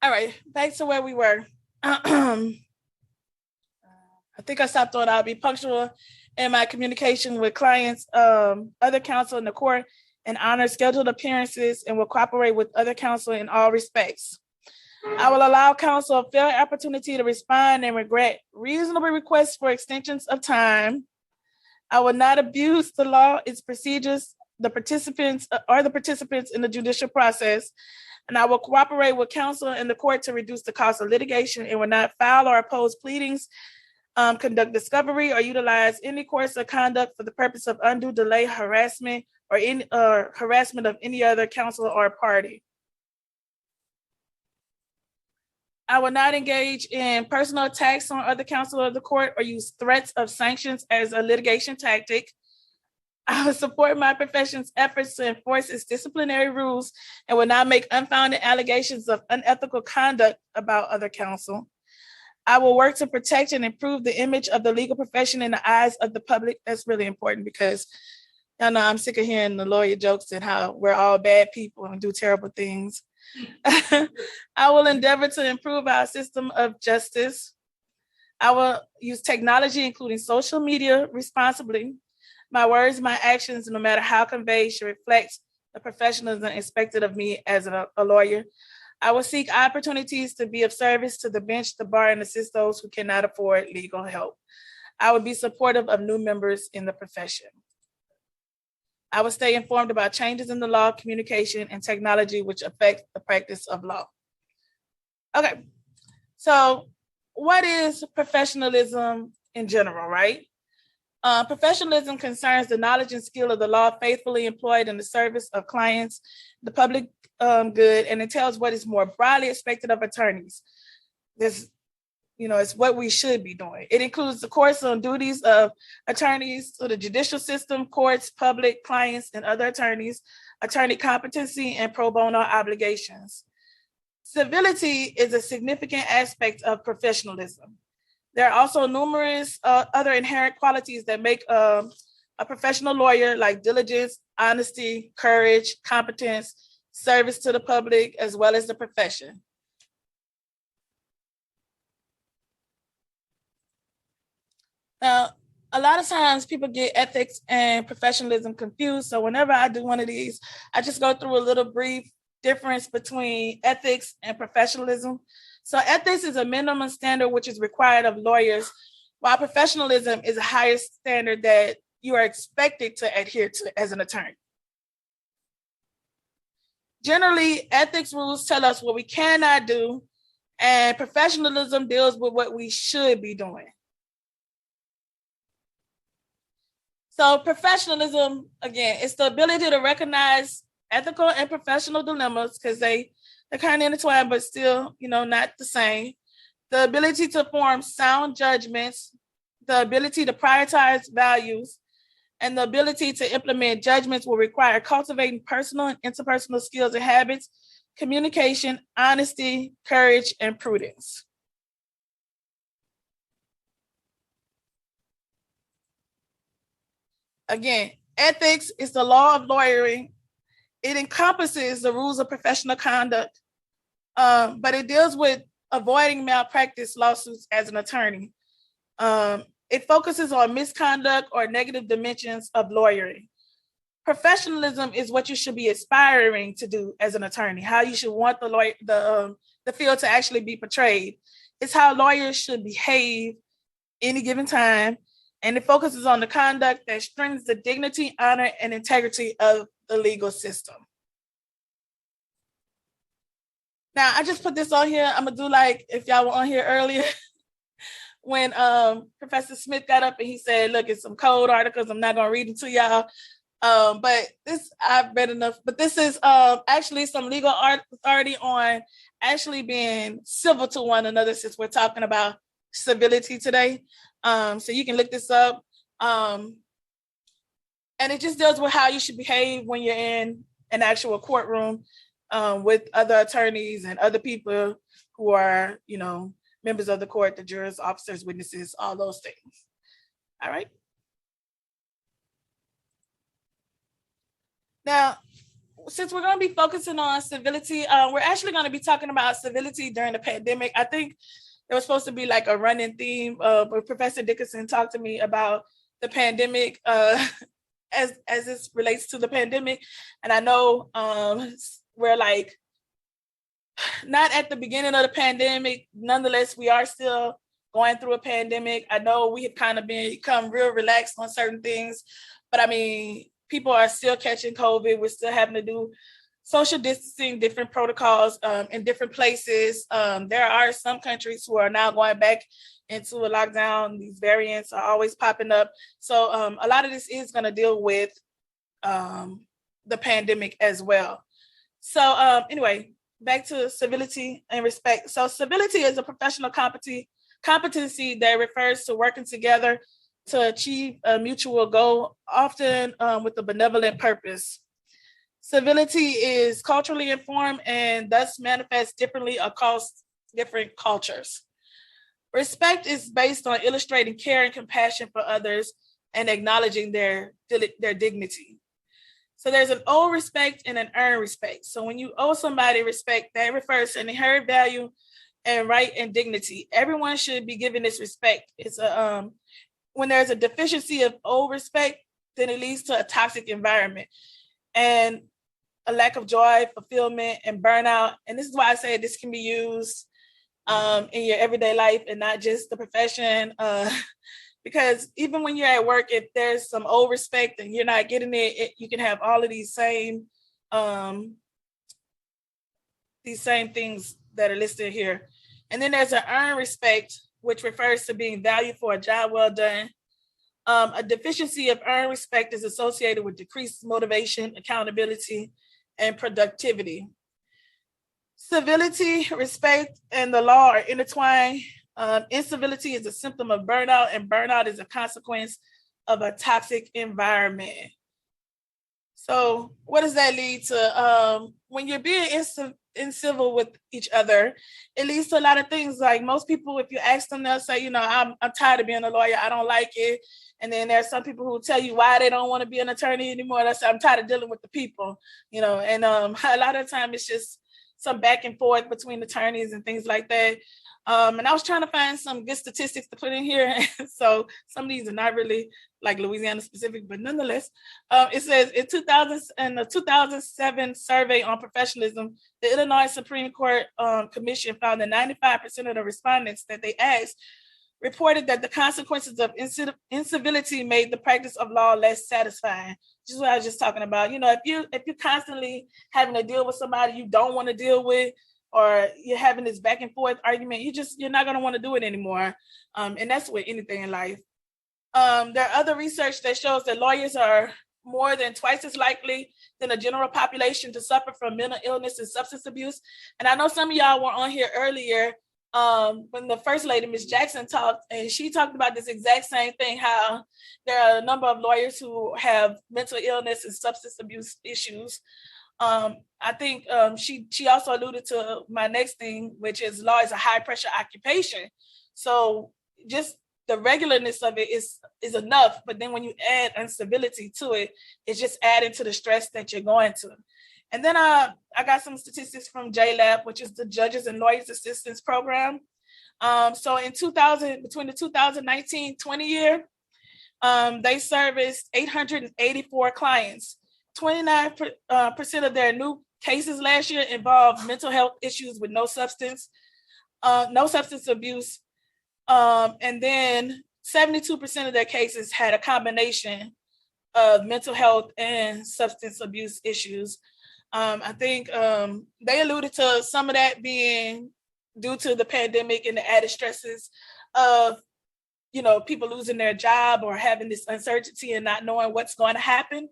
All right, back to where we were. I think I stopped on I'll be punctual in my communication with clients, other counsel in the court, and honor scheduled appearances and will cooperate with other counsel in all respects. I will allow counsel a fair opportunity to respond and regret reasonable requests for extensions of time. I will not abuse the law, its procedures, the participants in the judicial process, and I will cooperate with counsel in the court to reduce the cost of litigation and will not file or oppose pleadings, conduct discovery, or utilize any course of conduct for the purpose of undue delay, harassment, or harassment of any other counsel or party. I will not engage in personal attacks on other counsel of the court or use threats of sanctions as a litigation tactic. I will support my profession's efforts to enforce its disciplinary rules and will not make unfounded allegations of unethical conduct about other counsel. I will work to protect and improve the image of the legal profession in the eyes of the public. That's really important because y'all know I'm sick of hearing the lawyer jokes and how we're all bad people and do terrible things. I will endeavor to improve our system of justice. I will use technology, including social media, responsibly. My words, my actions, no matter how conveyed, should reflect the professionalism expected of me as a lawyer. I will seek opportunities to be of service to the bench, the bar, and assist those who cannot afford legal help. I will be supportive of new members in the profession. I will stay informed about changes in the law, communication, and technology which affect the practice of law. Okay, so what is professionalism in general, right? Professionalism concerns the knowledge and skill of the law faithfully employed in the service of clients, the public good, and it tells what is more broadly expected of attorneys. This, it's what we should be doing. It includes the course on duties of attorneys to the judicial system, courts, public, clients, and other attorneys, attorney competency, and pro bono obligations. Civility is a significant aspect of professionalism. There are also numerous other inherent qualities that make a professional lawyer, like diligence, honesty, courage, competence, service to the public, as well as the profession. Now, a lot of times people get ethics and professionalism confused. So whenever I do one of these, I just go through a little brief difference between ethics and professionalism. So ethics is a minimum standard which is required of lawyers, while professionalism is a higher standard that you are expected to adhere to as an attorney. Generally, ethics rules tell us what we cannot do, and professionalism deals with what we should be doing. So professionalism, again, it's the ability to recognize ethical and professional dilemmas because they're kind of intertwined, but still, not the same. The ability to form sound judgments, the ability to prioritize values, and the ability to implement judgments will require cultivating personal and interpersonal skills and habits, communication, honesty, courage, and prudence. Again, ethics is the law of lawyering. It encompasses the rules of professional conduct, but it deals with avoiding malpractice lawsuits as an attorney. It focuses on misconduct or negative dimensions of lawyering. Professionalism is what you should be aspiring to do as an attorney, how you should want the field to actually be portrayed. It's how lawyers should behave any given time, and it focuses on the conduct that strengthens the dignity, honor, and integrity of the legal system. Now, I just put this on here. I'm gonna do like if y'all were on here earlier when Professor Smith got up and he said, look, it's some code articles. I'm not gonna read them to y'all. But this, I've read enough, but this is actually some legal authority on actually being civil to one another, since we're talking about civility today. So you can look this up. And it just deals with how you should behave when you're in an actual courtroom with other attorneys and other people who are, members of the court, the jurors, officers, witnesses, all those things. All right. Now, since we're going to be focusing on civility, we're actually going to be talking about civility during the pandemic. I think there was supposed to be like a running theme, but Professor Dickinson talked to me about the pandemic as this relates to the pandemic. And I know we're like not at the beginning of the pandemic. Nonetheless, we are still going through a pandemic. I know we have kind of become real relaxed on certain things, but I mean, people are still catching COVID. We're still having to do social distancing, different protocols in different places. There are some countries who are now going back into a lockdown. These variants are always popping up. So a lot of this is going to deal with the pandemic as well. So anyway, back to civility and respect. So civility is a professional competency that refers to working together to achieve a mutual goal, often with a benevolent purpose. Civility is culturally informed and thus manifests differently across different cultures. Respect is based on illustrating care and compassion for others and acknowledging their dignity. So there's an owe respect and an earn respect. So when you owe somebody respect, that refers to an inherent value and right and dignity. Everyone should be given this respect. It's a when there's a deficiency of owe respect, then it leads to a toxic environment and a lack of joy, fulfillment, and burnout. And this is why I say this can be used in your everyday life and not just the profession. Because even when you're at work, if there's some owe respect and you're not getting it, you can have all of these same things that are listed here. And then there's an earned respect, which refers to being valued for a job well done. A deficiency of earned respect is associated with decreased motivation, accountability, and productivity. Civility, respect, and the law are intertwined. Incivility is a symptom of burnout, and burnout is a consequence of a toxic environment. So what does that lead to? When you're being incivil with each other, it leads to a lot of things. Like most people, if you ask them, they'll say, I'm tired of being a lawyer. I don't like it. And then there's some people who tell you why they don't want to be an attorney anymore. They'll say, I'm tired of dealing with the people, and a lot of the time it's just some back and forth between attorneys and things like that. And I was trying to find some good statistics to put in here. So some of these are not really like Louisiana specific, but nonetheless, it says in 2007 survey on professionalism, the Illinois Supreme Court Commission found that 95% of the respondents that they asked reported that the consequences of incivility made the practice of law less satisfying. Which is what I was just talking about. If you're constantly having to deal with somebody you don't want to deal with, or you're having this back and forth argument, you're not going to want to do it anymore. And that's with anything in life. There are other research that shows that lawyers are more than twice as likely than the general population to suffer from mental illness and substance abuse. And I know some of y'all were on here earlier when the First Lady, Ms. Jackson, talked, and she talked about this exact same thing, how there are a number of lawyers who have mental illness and substance abuse issues. I think she also alluded to my next thing, which is law is a high pressure occupation. So just the regularness of it is enough. But then when you add incivility to it, it's just adding to the stress that you're going to. And then I got some statistics from JLAB, which is the Judges and Lawyers Assistance Program. So in between the 2019-20 year, they serviced 884 clients. 29% of their new cases last year involved mental health issues with no substance abuse. And then 72% of their cases had a combination of mental health and substance abuse issues. I think they alluded to some of that being due to the pandemic and the added stresses of people losing their job or having this uncertainty and not knowing what's going to happen.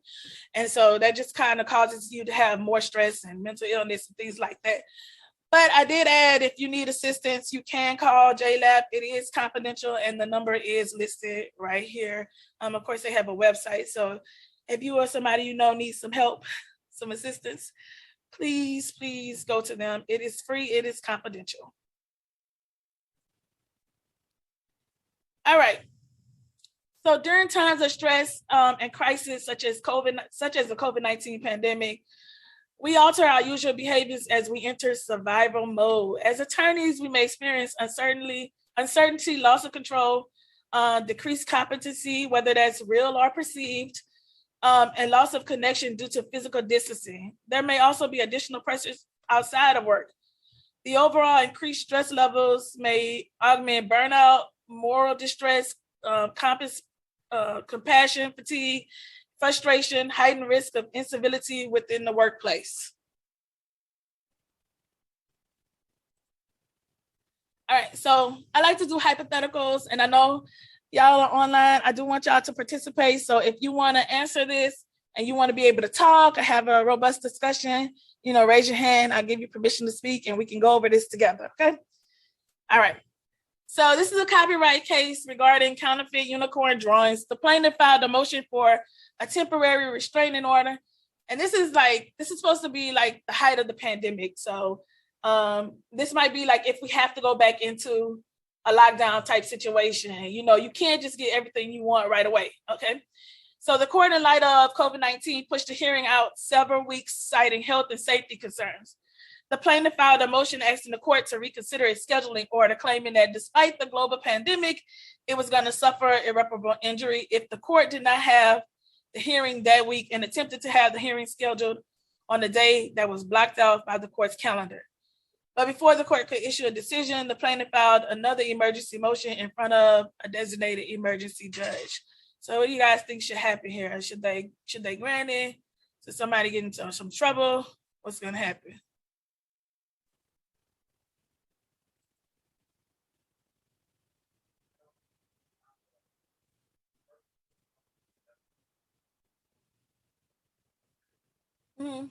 And so that just kind of causes you to have more stress and mental illness and things like that. But I did add, if you need assistance, you can call JLAB. It is confidential and the number is listed right here. Of course, they have a website. So if you or somebody needs some help, some assistance, please go to them. It is free. It is confidential. All right. So during times of stress and crisis, such as the COVID-19 pandemic, We alter our usual behaviors as we enter survival mode. As attorneys, we may experience uncertainty, loss of control, decreased competency, whether that's real or perceived, and loss of connection due to physical distancing. There may also be additional pressures outside of work. The overall increased stress levels may augment burnout, moral distress, compassion, fatigue, frustration, heightened risk of incivility within the workplace. All right, so I like to do hypotheticals, and I know y'all are online. I do want y'all to participate. So if you want to answer this and you want to be able to talk or have a robust discussion, raise your hand. I'll give you permission to speak and we can go over this together, okay? All right. So this is a copyright case regarding counterfeit unicorn drawings. The plaintiff filed a motion for a temporary restraining order. And this is supposed to be like the height of the pandemic. So this might be like if we have to go back into a lockdown type situation, you can't just get everything you want right away, okay? So the court, in light of COVID-19, pushed the hearing out several weeks, citing health and safety concerns. The plaintiff filed a motion asking the court to reconsider its scheduling order, claiming that despite the global pandemic, it was going to suffer irreparable injury if the court did not have the hearing that week and attempted to have the hearing scheduled on the day that was blocked off by the court's calendar. But before the court could issue a decision, the plaintiff filed another emergency motion in front of a designated emergency judge. So what do you guys think should happen here? Should they grant it? Should somebody get into some trouble? What's going to happen? Mm-hmm.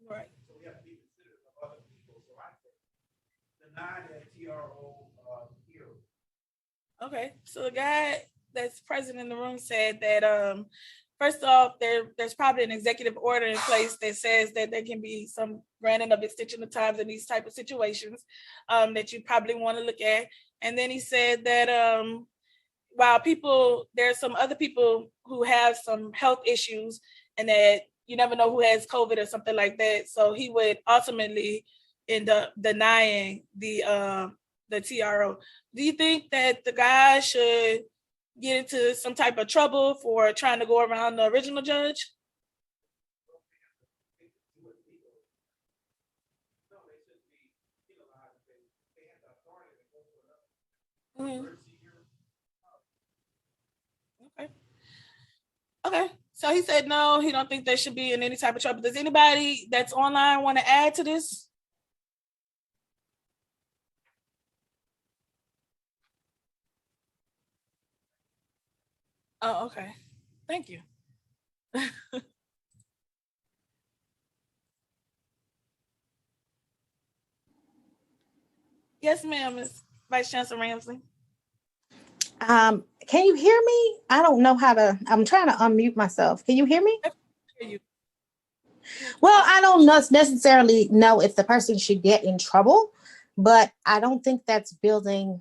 Right. So we have to be considerate of other people. So I think deny that TRO here. Okay, so the guy that's present in the room said that first off, there's probably an executive order in place that says that there can be some granting of extension of times in these type of situations that you probably want to look at. And then he said that while there's some other people who have some health issues and that you never know who has COVID or something like that. So he would ultimately end up denying the TRO. Do you think that the guy should get into some type of trouble for trying to go around the original judge? Mm-hmm. Okay. Okay. So he said no, he don't think they should be in any type of trouble. Does anybody that's online want to add to this? Oh, okay. Thank you. Yes, ma'am, Ms. Vice Chancellor Ramsey. Can you hear me? I don't know how to, I'm trying to unmute myself. Can you hear me? I hear you. Well, I don't necessarily know if the person should get in trouble, but I don't think that's building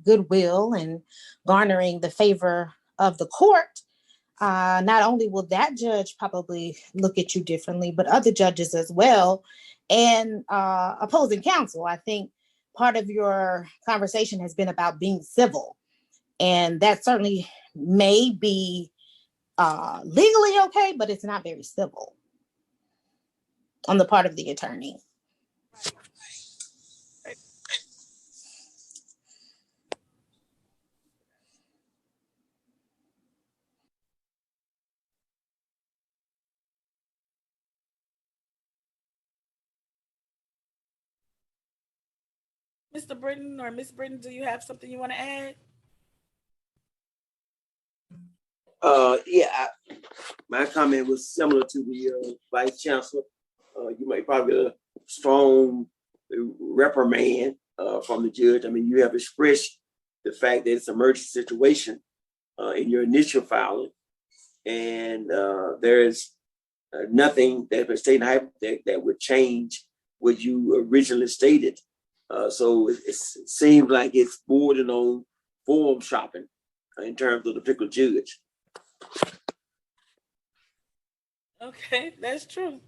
goodwill and garnering the favor of the court. Not only will that judge probably look at you differently, but other judges as well. And opposing counsel, I think part of your conversation has been about being civil. And that certainly may be legally okay, but it's not very civil on the part of the attorney. Mr. Britton or Miss Britton, do you have something you want to add? Yeah, my comment was similar to the vice chancellor. You might probably get a strong reprimand from the judge. I mean, you have expressed the fact that it's an emergency situation in your initial filing, and there is nothing that the state that would change what you originally stated. So it seems like it's bordering on forum shopping in terms of the particular judge. Okay, that's true.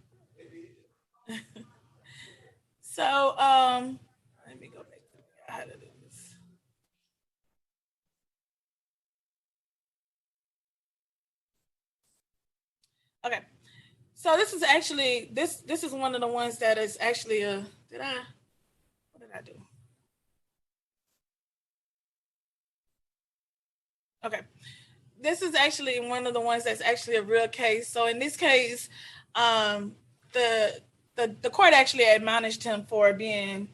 So, let me go back to how to do this. Okay, so this is actually this is one of the ones that is actually a what did I do? Okay, this is actually one of the ones that's actually a real case. So in this case, um, the court actually admonished him for being,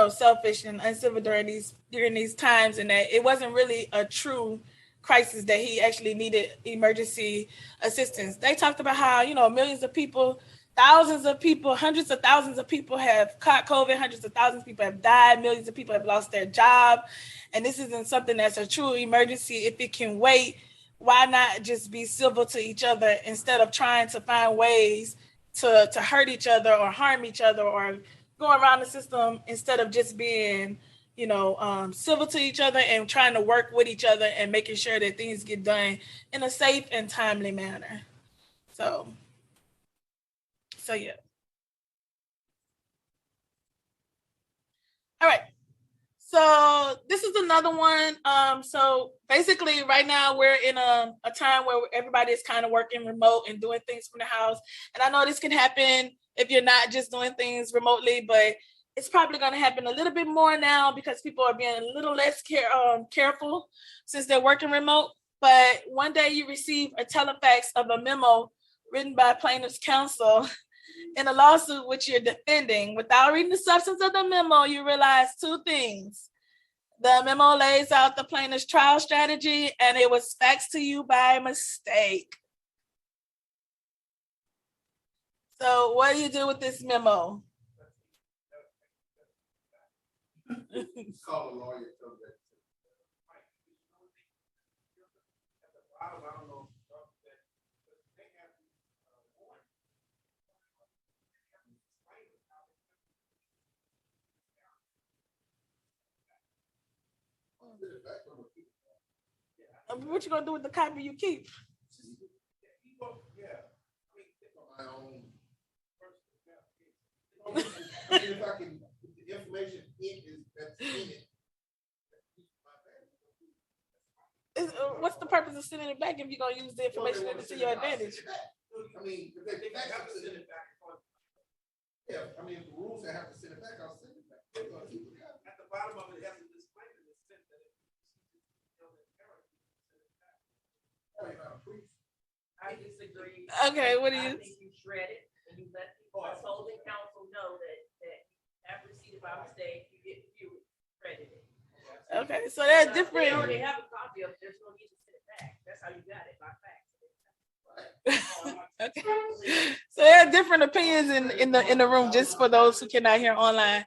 selfish and uncivil during these times, and that it wasn't really a true crisis, that he actually needed emergency assistance. They talked about how millions of people, thousands of people, hundreds of thousands of people have caught COVID, hundreds of thousands of people have died, millions of people have lost their job, and this isn't something that's a true emergency. If it can wait, why not just be civil to each other instead of trying to find ways to hurt each other or harm each other or go around the system, instead of just being civil to each other and trying to work with each other and making sure that things get done in a safe and timely manner. So yeah. All right. So this is another one. So basically right now we're in a time where everybody is kind of working remote and doing things from the house. And I know this can happen if you're not just doing things remotely, but it's probably going to happen a little bit more now because people are being a little less careful since they're working remote. But one day you receive a telefax of a memo written by plaintiff's counsel in a lawsuit which you're defending. Without reading the substance of the memo, you realize two things. The memo lays out the plaintiff's trial strategy, and it was faxed to you by mistake. So what do you do with this memo? Call a lawyer. What you gonna do with the copy you keep? My own. If I can, the information that's in it. What's the purpose of sending it back if you're gonna use the information to your advantage? I mean, if they have to send it back. Yeah, I mean, if the rules I have to send it back, I'll send it back. At the bottom of it, it has a disclaimer that says that I disagree. Okay, what do you? I think you shred it and you let people holding counsel know that after received by mistake, you get credited. Okay, so they're They different. already have a copy of it. There's no need to send it back. That's how you got it, by fax. Okay. So there are different opinions in the room, just for those who cannot hear online.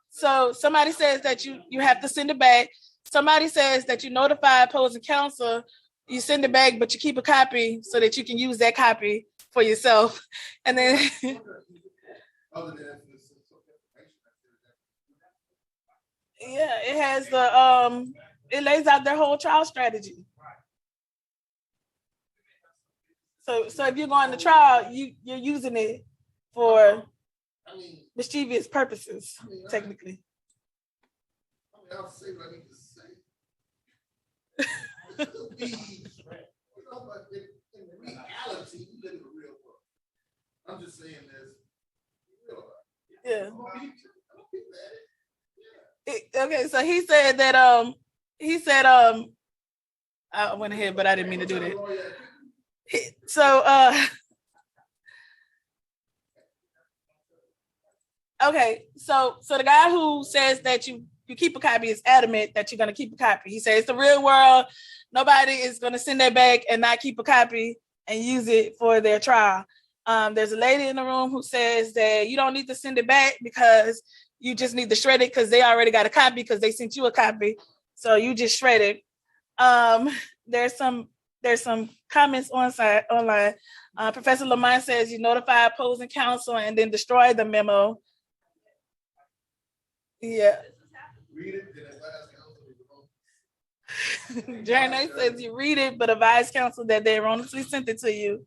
So somebody says that you have to send it back. Somebody says that you notify opposing counsel, you send it back, but you keep a copy so that you can use that copy for yourself. And then yeah, it has it lays out their whole trial strategy. So if you're going to trial, you're using it for mischievous purposes, technically. I'll say what I need to say. But in reality, you live in the real world. I'm just saying this. Yeah. Okay, so he said that I went ahead, but I didn't mean to do that. So Okay, so the guy who says that you keep a copy is adamant that you're gonna keep a copy. He says it's the real world. Nobody is gonna send that back and not keep a copy and use it for their trial. There's a lady in the room who says that you don't need to send it back because you just need to shred it because they already got a copy because they sent you a copy. So you just shred it. There's some comments online. Professor Lamont says you notify opposing counsel and then destroy the memo. Yeah. Read it, then advise counsel. Jeremy says you read it, but advise counsel that they erroneously sent it to you.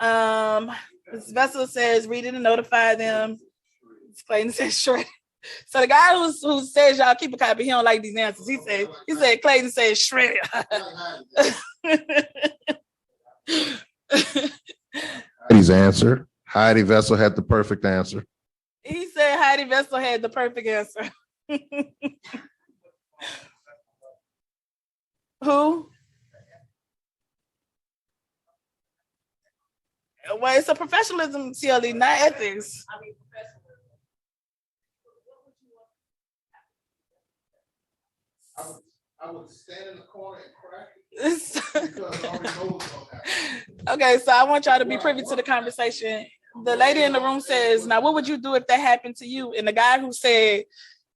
Ms. Vessel says read it and notify them. Clayton says shred. So the guy who says y'all keep a copy, he don't like these answers. He said Clayton says shred it. Heidi's answer. Heidi Vessel had the perfect answer. He said Heidi Vessel had the perfect answer. Who? Well, it's a professionalism CLE, not ethics. I mean, professionalism. I would stand in the corner and cry because I already know what's going to happen. Okay, so I want y'all to be privy to the conversation. The lady in the room says, now what would you do if that happened to you? And the guy who said,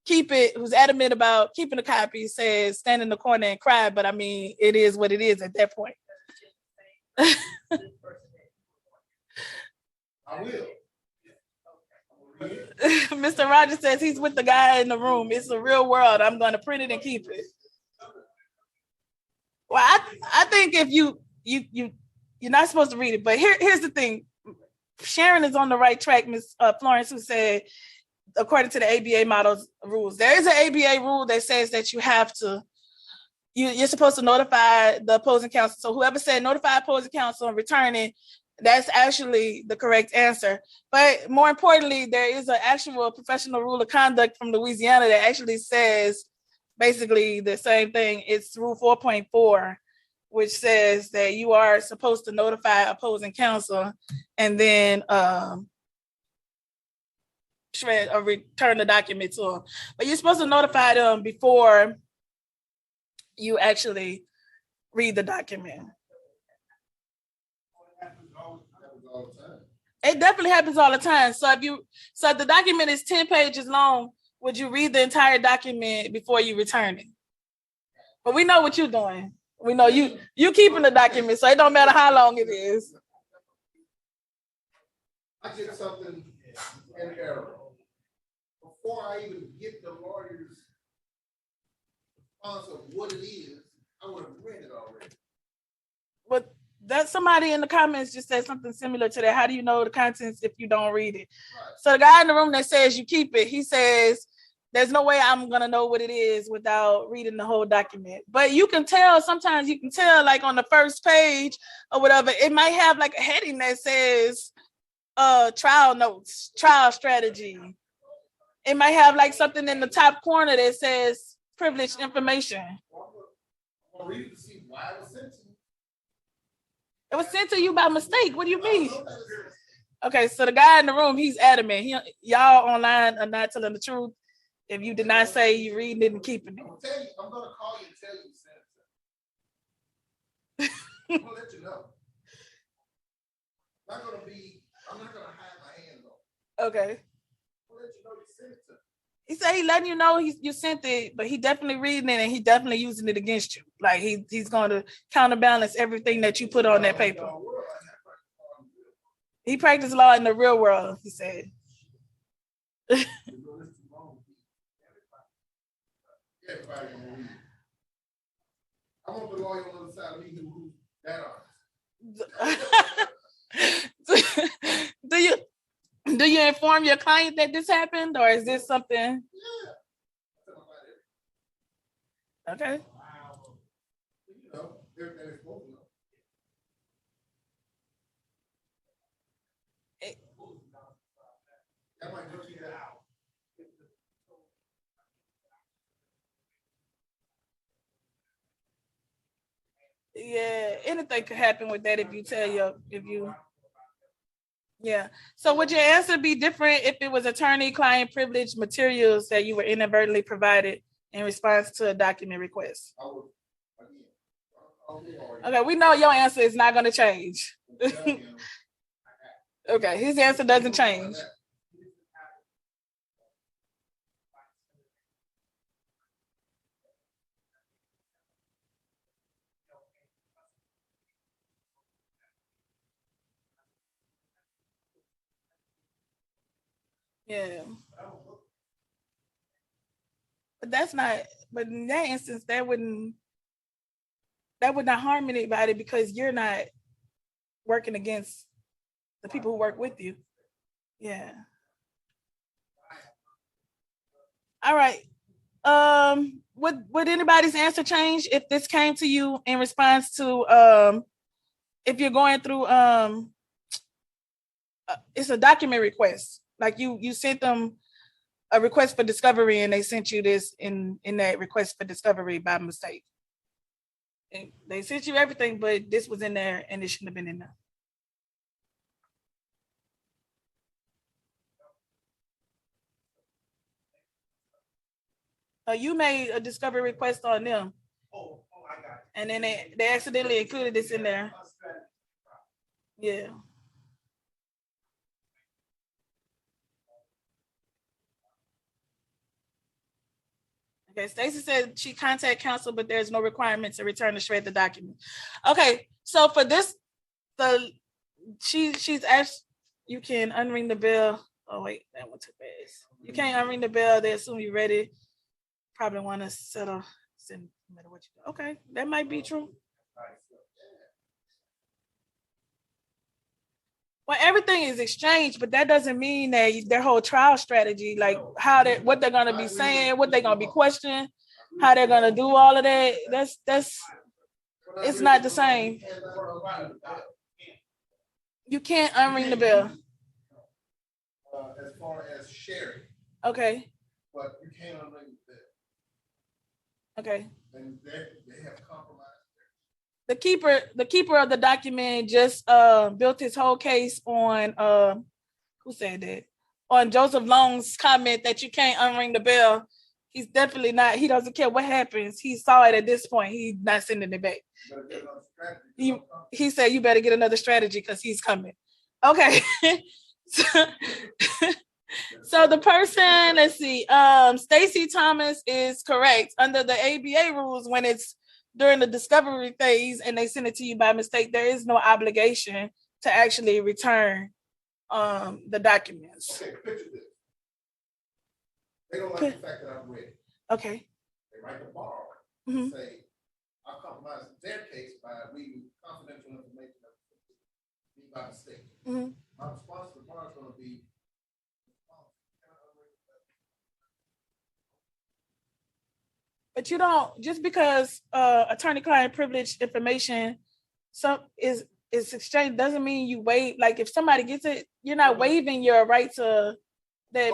keep it, who's adamant about keeping the copy, says stand in the corner and cry. But I mean, it is what it is at that point. I will. Mr. Rogers says he's with the guy in the room. It's the real world. I'm going to print it and keep it. Well, I think if you're not supposed to read it, but here's the thing. Sharon is on the right track, Ms. Florence, who said, according to the ABA models rules, there is an ABA rule that says that you have to, you're supposed to notify the opposing counsel. So whoever said notify opposing counsel and return it, that's actually the correct answer. But more importantly, there is an actual professional rule of conduct from Louisiana that actually says basically the same thing. It's rule 4.4, which says that you are supposed to notify opposing counsel and then shred or return the document to them. But you're supposed to notify them before you actually read the document. It definitely happens all the time. So if the document is 10 pages long, would you read the entire document before you return it? But we know what you're doing. We know you keeping the document, so it don't matter how long it is. I did something in error. Before I even get the lawyer's response of what it is, I would have read it already. But that somebody in the comments just said something similar to that. How do you know the contents if you don't read it? Right. So the guy in the room that says you keep it, he says, there's no way I'm going to know what it is without reading the whole document. But you can tell, sometimes you can tell like on the first page or whatever, it might have like a heading that says trial notes, trial strategy. It might have like something in the top corner that says privileged information. I'll read it to see why it was sent to me. It was sent to you by mistake. What do you mean? Okay, so the guy in the room, he's adamant. Y'all online are not telling the truth. If you did not say you reading it and keeping it. I'm going to call you and tell you the sentence. I'm going to let you know. I'm not going to hide my hands on. Okay. I'll let you know you sent it to me. He said he letting you know you sent it, but he definitely reading it and he definitely using it against you. Like he's going to counterbalance everything that you put on that paper. He practiced law in the real world, he said. Everybody gonna read it. I want the lawyer on the other side of me who's that honest. Do you inform your client that this happened, or is this something? Yeah. Okay. You know, everything is supposed to know. That might put you out. Yeah, anything could happen with that if you Yeah. So would your answer be different if it was attorney-client privilege materials that you were inadvertently provided in response to a document request? I would, again, Okay, we know your answer is not going to change. Okay, his answer doesn't change. Yeah. But that's not, but in that instance, that would not harm anybody because you're not working against the people who work with you. Yeah. All right. Would anybody's answer change if this came to you in response to if you're going through it's a document request, like you sent them a request for discovery and they sent you this in that request for discovery by mistake, and they sent you everything but this was in there and it shouldn't have been in there. You made a discovery request on them. Oh, I got it. And then they accidentally included this in there. Yeah. Okay, Stacy said she contact counsel, but there's no requirement to return to shred the document. Okay, so for this, she's asked you can unring the bell. Oh wait, that one took fast. You can't unring the bell. They assume you're ready. Probably want to settle. No matter what you do. Okay, that might be true. Well, everything is exchanged, but that doesn't mean that their whole trial strategy, like what they're gonna be saying, what they're gonna be questioning, how they're gonna do all of that. That's it's not the same. You can't unring the bell. As far as sharing. Okay. But you can't unring the bell. Okay. And they have compromised. The keeper of the document just built his whole case on who said that? On Joseph Long's comment that you can't unring the bell. He's definitely not, he doesn't care what happens. He saw it at this point. He's not sending it back. He said you better get another strategy because he's coming. Okay. So the person, let's see, Stacy Thomas is correct. Under the ABA rules, when it's during the discovery phase and they send it to you by mistake, there is no obligation to actually return the documents. Okay, picture this. They don't like the fact that I've read it. Okay. They write the bar Mm-hmm. say, I compromised their case by reading confidential information by mistake. Mm-hmm. My response to the bar is going to be, but you don't, just because attorney-client privilege information is exchanged doesn't mean you waive. Like if somebody gets it, you're not waiving your right to that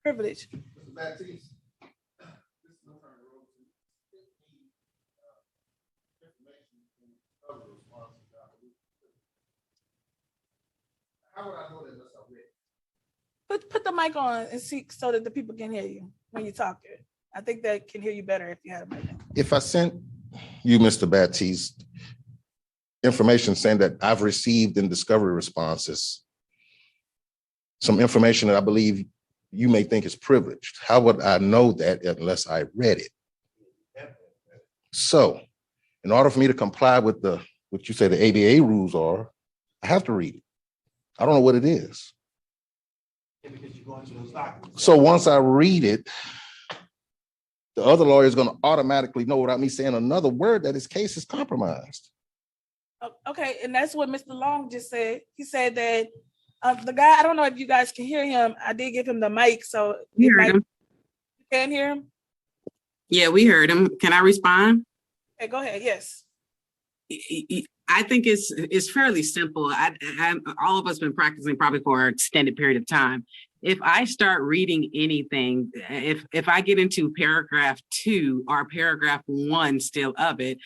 privilege. Mr. Baptiste, this is no time to roll to information in other responses. How would I know that unless I read it? Put the mic on and see so that the people can hear you when you're talking. I think they can hear you better if you have a mic on. If I sent you, Mr. Baptiste, information saying that I've received in discovery responses some information that I believe you may think is privileged, how would I know that unless I read it? So in order for me to comply with what you say the ABA rules are, I have to read it. I don't know what it is. Because you're going to those documents. So once I read it, the other lawyer is going to automatically know without me saying another word that his case is compromised. Okay, and that's what Mr. Long just said. He said that the guy, I don't know if you guys can hear him. I did give him the mic, so you heard him. You can hear him? Yeah, we heard him. Can I respond? Okay, go ahead. Yes. I think it's fairly simple. All of us been practicing probably for an extended period of time. If I start reading anything, if I get into paragraph 2 or paragraph 1 still of it,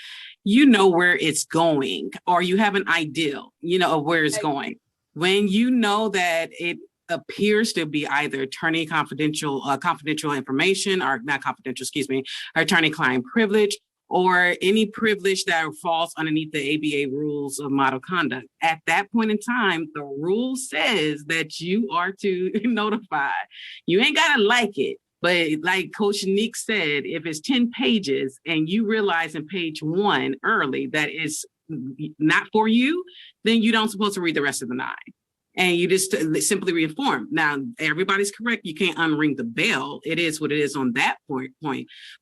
you know where it's going, or you have an idea, of where it's going. When you know that it appears to be either attorney confidential information, or not confidential, excuse me, attorney-client privilege, or any privilege that falls underneath the ABA rules of model conduct. At that point in time, the rule says that you are to notify. You ain't gotta like it, but like Koshaneke said, if it's 10 pages and you realize in page 1 early that it's not for you, then you don't supposed to read the rest of the 9. And you just simply reinform. Now, everybody's correct. You can't unring the bell. It is what it is on that point.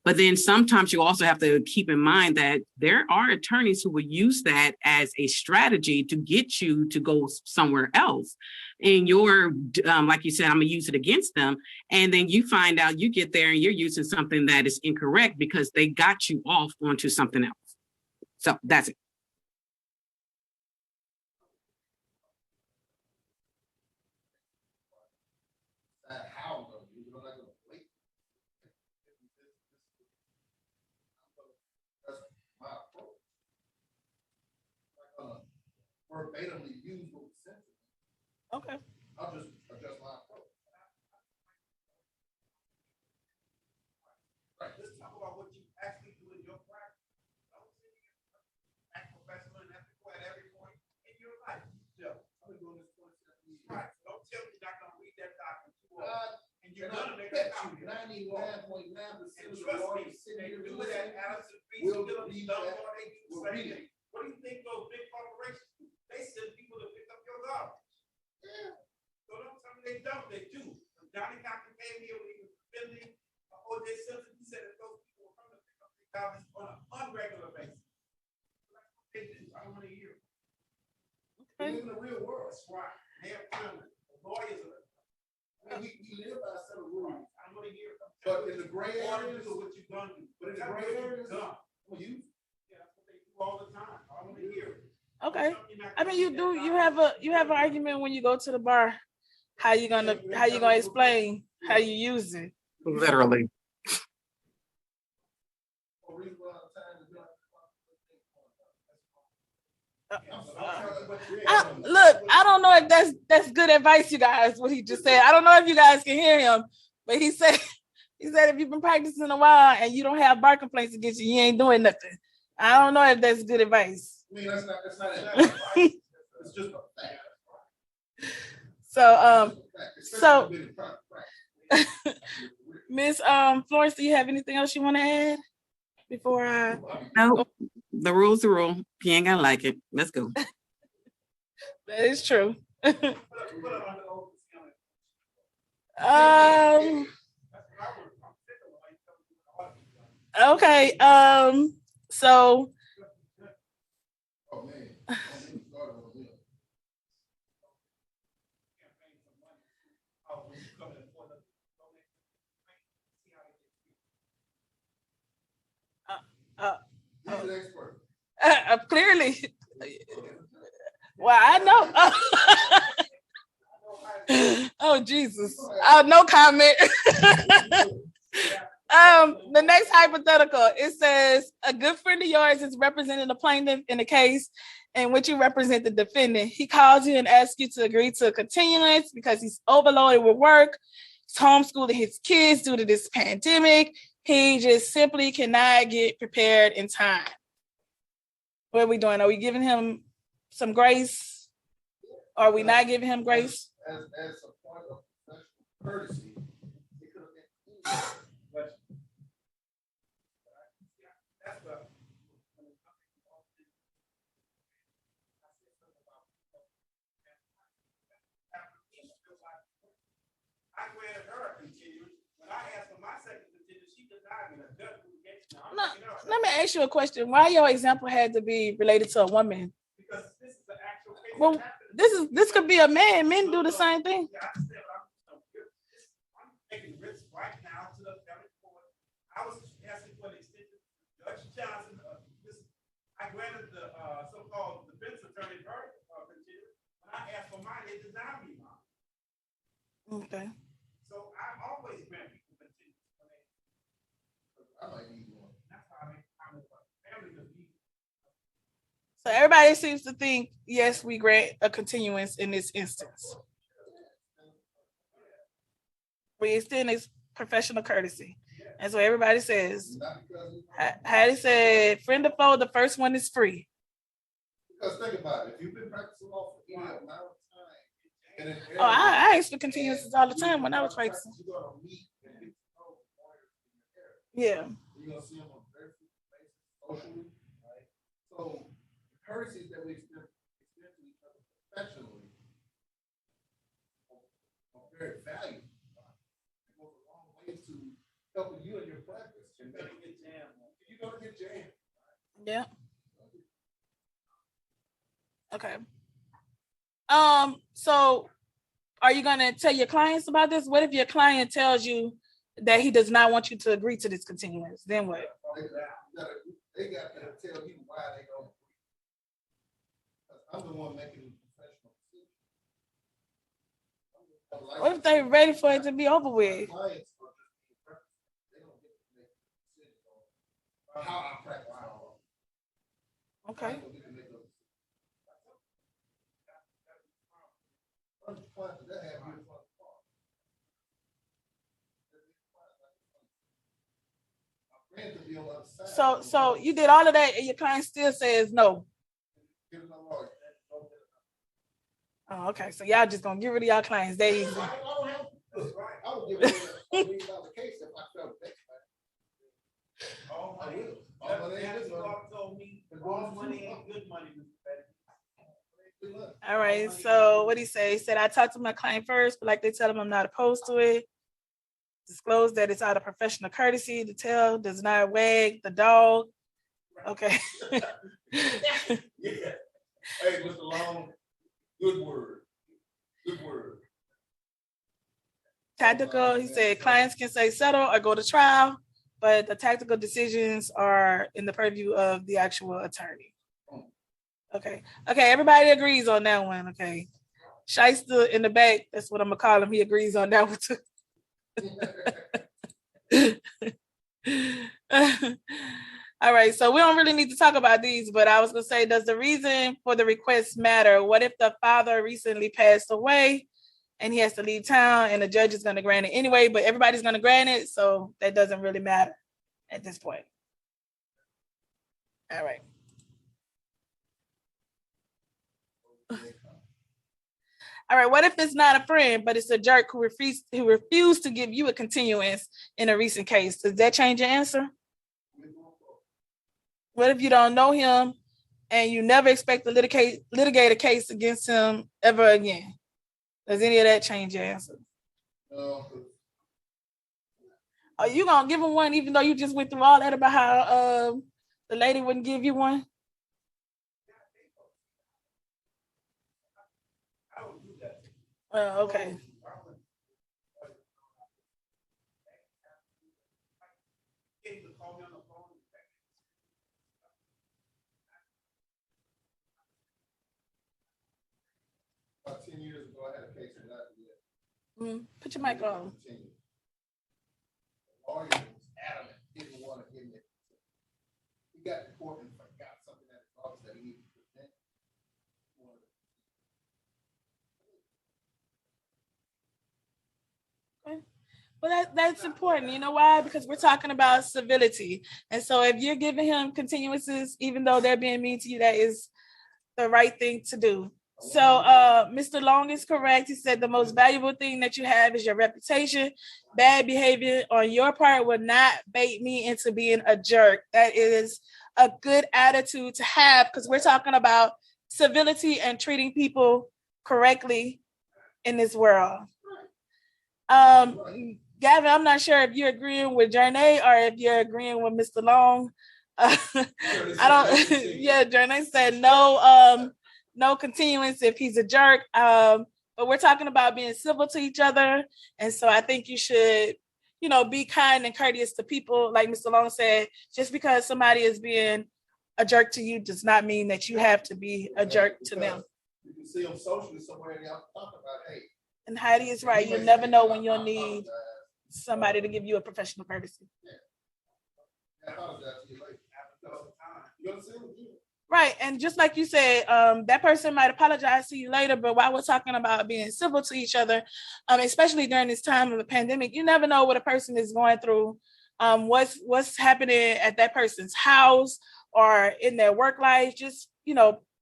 But then sometimes you also have to keep in mind that there are attorneys who will use that as a strategy to get you to go somewhere else. And you're, like you said, I'm gonna use it against them. And then you find out, you get there and you're using something that is incorrect because they got you off onto something else. So that's it. How though? You're not gonna wait. That's my approach. I'm not gonna verbatimly use what was said to me. Okay. I'll just adjust my approach. Right, let's talk about what you actually do in your practice. Don't say you act professional and ethical at every point in your life. Joe, I've been doing this 27 years. Right, don't tell me you're not gonna read that document too often. And you're gonna make that document. 99.9% And of the trust me, lawyers sitting they here do doing it at that. Allison Reed, We'll Gilbert, read Dunbar, that. they do the We'll same read thing. What do you think those big corporations do? They send people to pick up your garbage. Yeah. So don't tell me they don't, they do. Johnny Cochran came here when he was defending O.J. Simpson. He said that those people were coming to pick up their garbage on an unregular basis. That's what they do. I don't want to hear it. We live in the real world. That's right. They have time. The lawyers are. We live by a set of rules. I don't want to hear it. But in the gray areas, what you gonna do? But in the gray areas, well, you. Yeah, that's what they do all the time. I don't want to hear it. Okay. I mean, you have an argument when you go to the bar. How you gonna explain how you use it? Literally. Look, I don't know if that's good advice, you guys. What he just said. I don't know if you guys can hear him, but he said if you've been practicing a while and you don't have bar complaints against you, you ain't doing nothing. I don't know if that's good advice. I mean, that's not advice. It's just a fact. So Miss Florence, do you have anything else you want to add before I? No, the rule's the rule. If you ain't gonna like it, let's go. That is true. Okay. So. Oh man. He's an expert. Clearly. Well, I know. Oh, Jesus. No comment. The next hypothetical, it says a good friend of yours is representing the plaintiff in a case in which you represent the defendant. He calls you and asks you to agree to a continuance because he's overloaded with work. He's homeschooling his kids due to this pandemic. He just simply cannot get prepared in time. What are we doing? Are we giving him some grace? Are we not giving him grace? As a point of professional courtesy, it could have been I granted her a continuance. When I asked for my second continuance, she denied me. Let me ask you a question. Why your example had to be related to a woman? Because this is the actual case. Well, this could be a man. Men do the same thing. Yeah, I understand, but I'm taking risks right now to the family court. I was asking for an extension. Judge Johnson, I granted the so-called defense attorney her continuance. When I asked for mine, they denied me mine. Okay. So I always grant people continuance. I might need one. That's how I make family to be. So everybody seems to think, yes, we grant a continuance in this instance. We extend this professional courtesy. And so everybody says, Hattie said, friend or foe, the first one is free. Because think about it, if you've been practicing law for any amount of time. Oh, I asked for continuances all the time when I was practicing. You're gonna meet and get to know lawyers in your area. Yeah. You're gonna see them on very frequent basis, socially, right? So the courtesies that we extend to each other professionally are very valuable. It goes a long way to helping you in your practice. You're gonna get jammed. You're gonna get jammed. Yeah. Okay. So are you gonna tell your clients about this? What if your client tells you that he does not want you to agree to this continuance? Then what? They got to tell you why they don't agree. I'm the one making the professional decision. What if they're ready for it to be over with? Clients are just they don't get to make decisions on how I practice law. Okay. So you did all of that and your client still says no. Oh, okay. So y'all just gonna get rid of y'all clients that easy. I would give it $1 million case if I felt that. I will. All right. So what he say? He said, I talked to my client first, but like they tell him I'm not opposed to it. Disclose that it's out of professional courtesy. The tail does not wag the dog. Okay. Yeah. Hey, Mr. Long, good word. Good word. Tactical, he said clients can say settle or go to trial, but the tactical decisions are in the purview of the actual attorney. Okay. Okay, everybody agrees on that one. Okay. Shyster in the back, that's what I'm gonna call him. He agrees on that one too. All right, so we don't really need to talk about these, but I was gonna say, does the reason for the request matter? What if the father recently passed away and he has to leave town and the judge is gonna grant it anyway, but everybody's gonna grant it, so that doesn't really matter at this point. All right. All right, what if it's not a friend, but it's a jerk who refused to give you a continuance in a recent case? Does that change your answer? What if you don't know him and you never expect to litigate a case against him ever again? Does any of that change your answer? Are you gonna give him one even though you just went through all that about how the lady wouldn't give you one? Okay. About 10 years ago, I had a case in that. Put your mic on. The lawyer was adamant, didn't want to give it. He got to court and got something at his office that he needed to present. Well, that's important. You know why? Because we're talking about civility. And so if you're giving him continuances, even though they're being mean to you, that is the right thing to do. So Mr. Long is correct. He said the most valuable thing that you have is your reputation. Bad behavior on your part will not bait me into being a jerk. That is a good attitude to have because we're talking about civility and treating people correctly in this world. Gavin, I'm not sure if you're agreeing with Jernay or if you're agreeing with Mr. Long. I don't. Yeah, Jernay said no. No continuance if he's a jerk. But we're talking about being civil to each other, and so I think you should, be kind and courteous to people. Like Mr. Long said, just because somebody is being a jerk to you does not mean that you have to be a jerk to them. You can see them socially somewhere and y'all talk about, hey. And Heidi is right. You never know when you'll need somebody to give you a professional courtesy. Right. And just like you said, that person might apologize to you later, but while we're talking about being civil to each other, especially during this time of the pandemic, you never know what a person is going through, what's happening at that person's house or in their work life, just,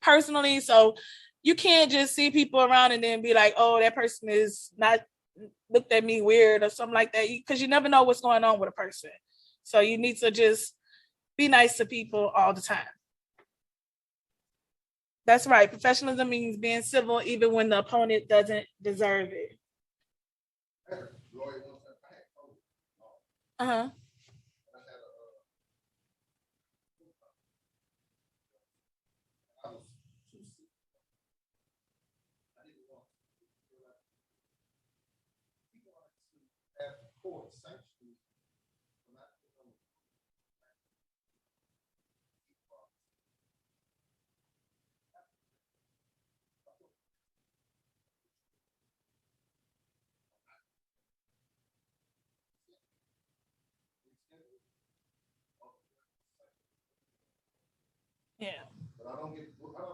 personally. So you can't just see people around and then be like, oh, that person is not looked at me weird or something like that, because you never know what's going on with a person. So you need to just be nice to people all the time. That's right. Professionalism means being civil even when the opponent doesn't deserve it. Uh-huh. Yeah. But I don't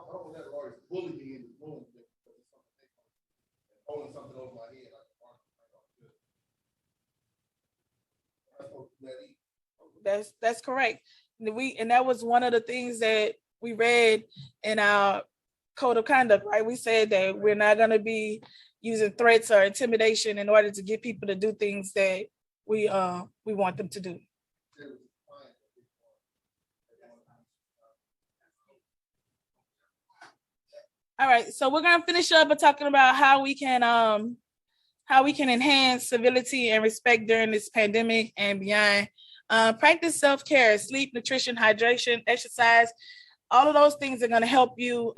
want that lawyers bully me in the room because it's something holding something over my head. That's correct. And that was one of the things that we read in our code of conduct, right? We said that we're not going to be using threats or intimidation in order to get people to do things that we want them to do. All right, so we're gonna finish up by talking about how we can enhance civility and respect during this pandemic and beyond. Practice self-care, sleep, nutrition, hydration, exercise. All of those things are going to help you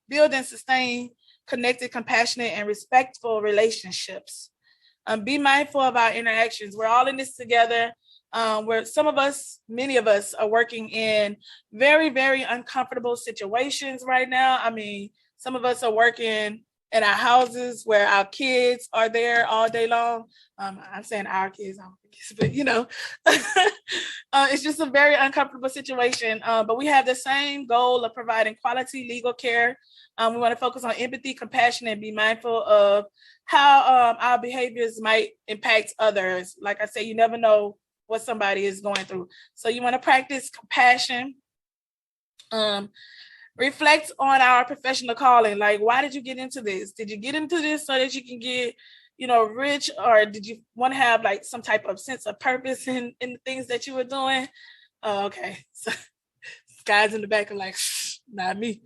build and sustain connected, compassionate, and respectful relationships. Be mindful of our interactions. We're all in this together. Where many of us are working in very, very uncomfortable situations right now. I mean, some of us are working in our houses where our kids are there all day long. I'm saying our kids, but it's just a very uncomfortable situation. But we have the same goal of providing quality legal care. We want to focus on empathy, compassion, and be mindful of how our behaviors might impact others. Like I said, you never know what somebody is going through. So you want to practice compassion. Reflect on our professional calling. Like, why did you get into this? Did you get into this so that you can get, rich, or did you want to have like some type of sense of purpose in the things that you were doing? Okay. So guys in the back are like, not me.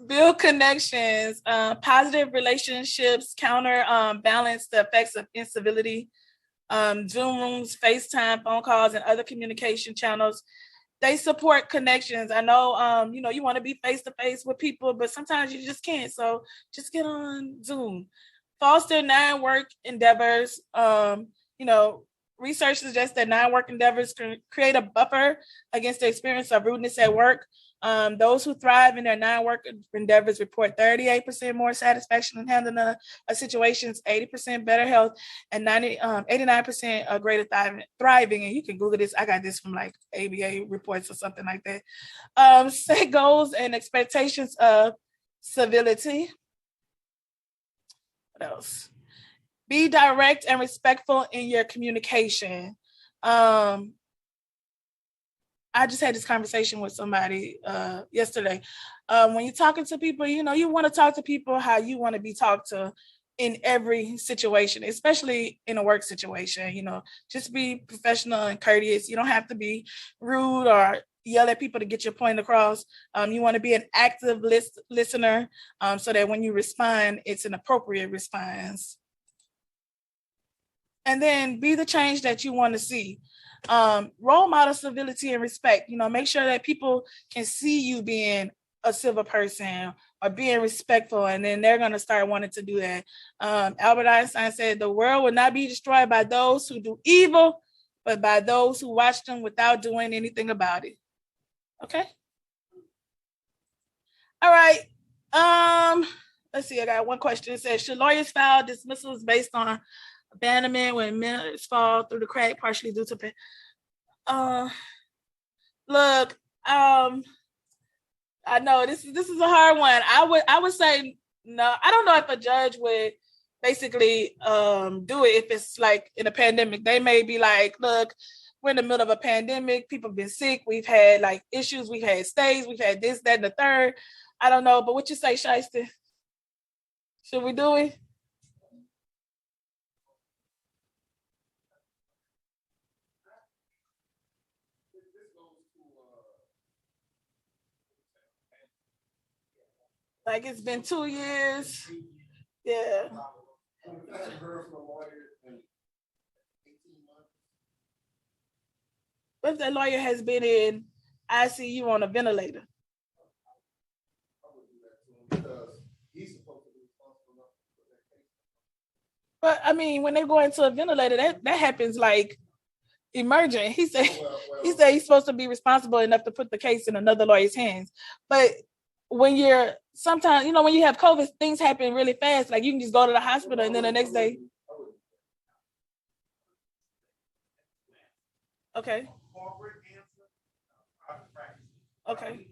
Build connections. Positive relationships counterbalance the effects of incivility. Zoom rooms, FaceTime, phone calls, and other communication channels, they support connections. I know, you want to be face-to-face with people, but sometimes you just can't. So just get on Zoom. Foster non-work endeavors. Research suggests that non-work endeavors can create a buffer against the experience of rudeness at work. Those who thrive in their non-work endeavors report 38% more satisfaction in handling a situations, 80% better health, and 89% greater thriving. And you can Google this. I got this from like ABA reports or something like that. Set goals and expectations of civility. What else? Be direct and respectful in your communication. I just had this conversation with somebody yesterday. When you're talking to people, you want to talk to people how you want to be talked to in every situation, especially in a work situation. Just be professional and courteous. You don't have to be rude or yell at people to get your point across. You want to be an active listener so that when you respond, it's an appropriate response. And then be the change that you want to see. Role model civility and respect. Make sure that people can see you being a civil person or being respectful, and then they're going to start wanting to do that. Albert Einstein said, the world will not be destroyed by those who do evil, but by those who watch them without doing anything about it. Okay. All right. Let's see. I got one question. It says, should lawyers file dismissals based on abandonment when minutes fall through the crack, partially due to look, I know this is a hard one. I would say no. I don't know if a judge would basically do it if it's like in a pandemic. They may be like, look, we're in the middle of a pandemic. People have been sick. We've had like issues. We've had stays. We've had this, that, and the third. I don't know, but what you say, Shiesty? Should we do it? Like it's been 2 years. Yeah. What if that lawyer has been in ICU on a ventilator? But I mean, when they go into a ventilator, that happens like emergent. He said he's supposed to be responsible enough to put the case in another lawyer's hands. But when you're sometimes, you know, when you have COVID, things happen really fast. Like you can just go to the hospital and then the next day. Okay. Okay.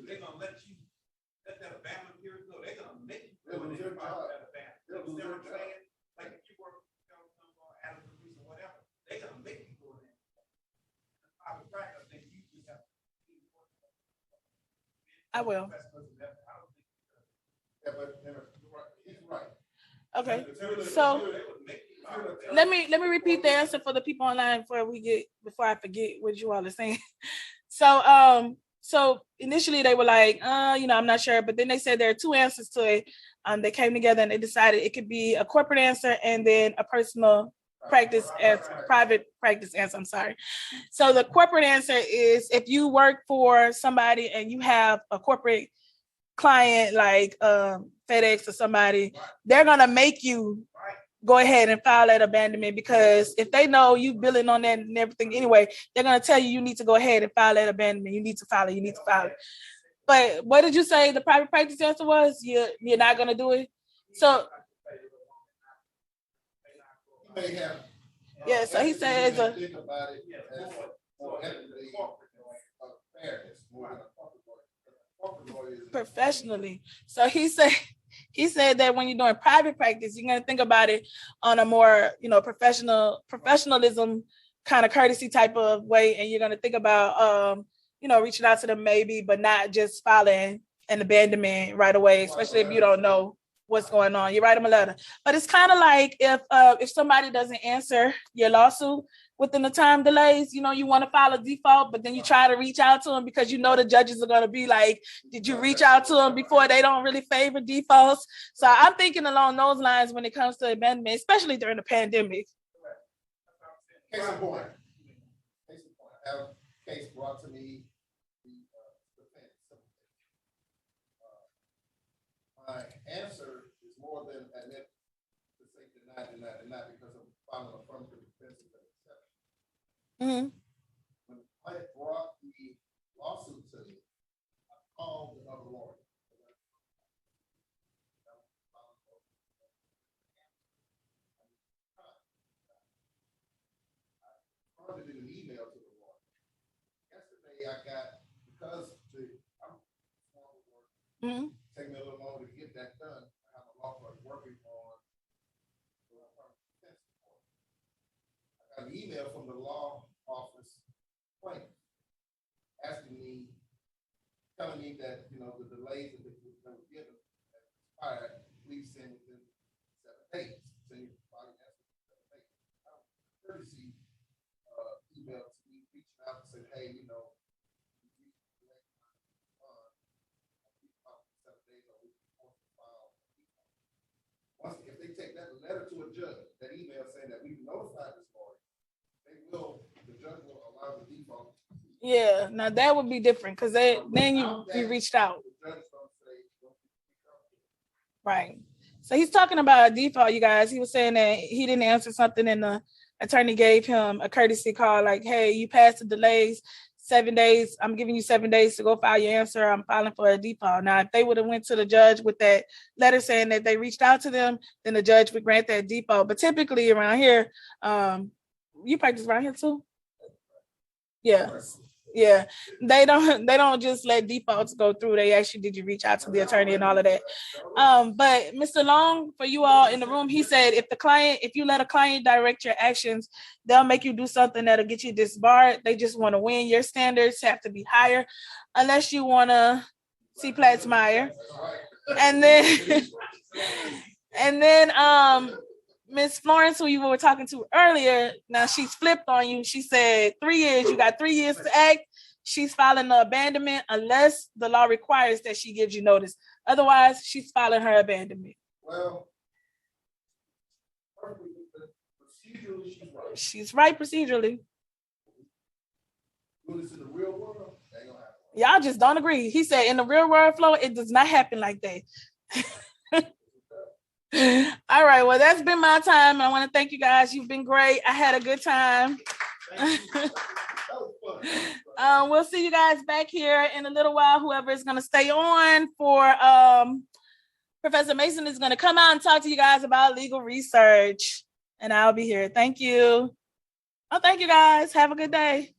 They're gonna let that abandonment period go. They're gonna make you go in there and file that abandonment. You understand what I'm saying? Like if you work with Adam Police or whatever, they're gonna make you go in there. I think you just have to. I will. Yeah, but he's right. Okay. So let me repeat the answer for the people online before I forget what you all are saying. So initially they were like, I'm not sure, but then they said there are two answers to it. They came together and they decided it could be a corporate answer and then a personal private practice answer. I'm sorry. So the corporate answer is if you work for somebody and you have a corporate client like FedEx or somebody, they're gonna make you go ahead and file that abandonment because if they know you billing on that and everything anyway, they're gonna tell you need to go ahead and file that abandonment. You need to file it. But what did you say the private practice answer was? You're not gonna do it? So yeah, so he said professionally. So he said that when you're doing private practice, you're gonna think about it on a more, professionalism kind of courtesy type of way, and you're gonna think about reaching out to them maybe, but not just filing an abandonment right away, especially if you don't know what's going on. You write them a letter. But it's kind of like if somebody doesn't answer your lawsuit within the time delays, you want to file a default, but then you try to reach out to them because the judges are going to be like, did you reach out to them before? They don't really favor defaults. So I'm thinking along those lines when it comes to abandonment, especially during the pandemic. Case in point. I have a case brought to me. My answer is more than admit to say deny because I'm filing affirmative defense and exception. Mm-hmm. When I brought the lawsuit to me, I called the other lawyer. I did an email to the lawyer. Yesterday I got, because I'm Mm-hmm. take me a little longer to get that done. I have a law firm working on the defense report. I got an email from the law office plaintiff asking me, telling me that the delays that were given that expired, please send within 7 days. Send your body answer within 7 days. I don't courtesy email to me reaching out and saying, hey, if they take that letter to a judge, that email saying that we've notified this lawyer, the judge will allow the default. Yeah, now that would be different because then you reached out. The judge don't say, Right. So he's talking about a default, you guys. He was saying that he didn't answer something and the attorney gave him a courtesy call like, hey, you passed the delays. 7 days. I'm giving you 7 days to go file your answer. I'm filing for a default. Now, if they would have went to the judge with that letter saying that they reached out to them, then the judge would grant that default. But typically around here, you practice around here too? Yeah. Yeah, they don't just let defaults go through. They actually, did you reach out to the attorney and all of that? But Mr. Long, for you all in the room, he said if you let a client direct your actions, they'll make you do something that'll get you disbarred. They just want to win. Your standards have to be higher, unless you want to see Platzmeyer. And then and then Miss Florence, who you were talking to earlier, now she's flipped on you. She said 3 years, you got 3 years to act. She's filing the abandonment unless the law requires that she gives you notice. Otherwise, she's filing her abandonment. Well, procedurally, she's right. She's right procedurally. Doing this in the real world, ain't gonna happen. Y'all just don't agree. He said in the real world flow, it does not happen like that. All right, well, that's been my time. I want to thank you guys. You've been great. I had a good time. We'll see you guys back here in a little while. Whoever is going to stay on for Professor Mason is going to come out and talk to you guys about legal research. And I'll be here. Thank you. Oh, thank you guys. Have a good day.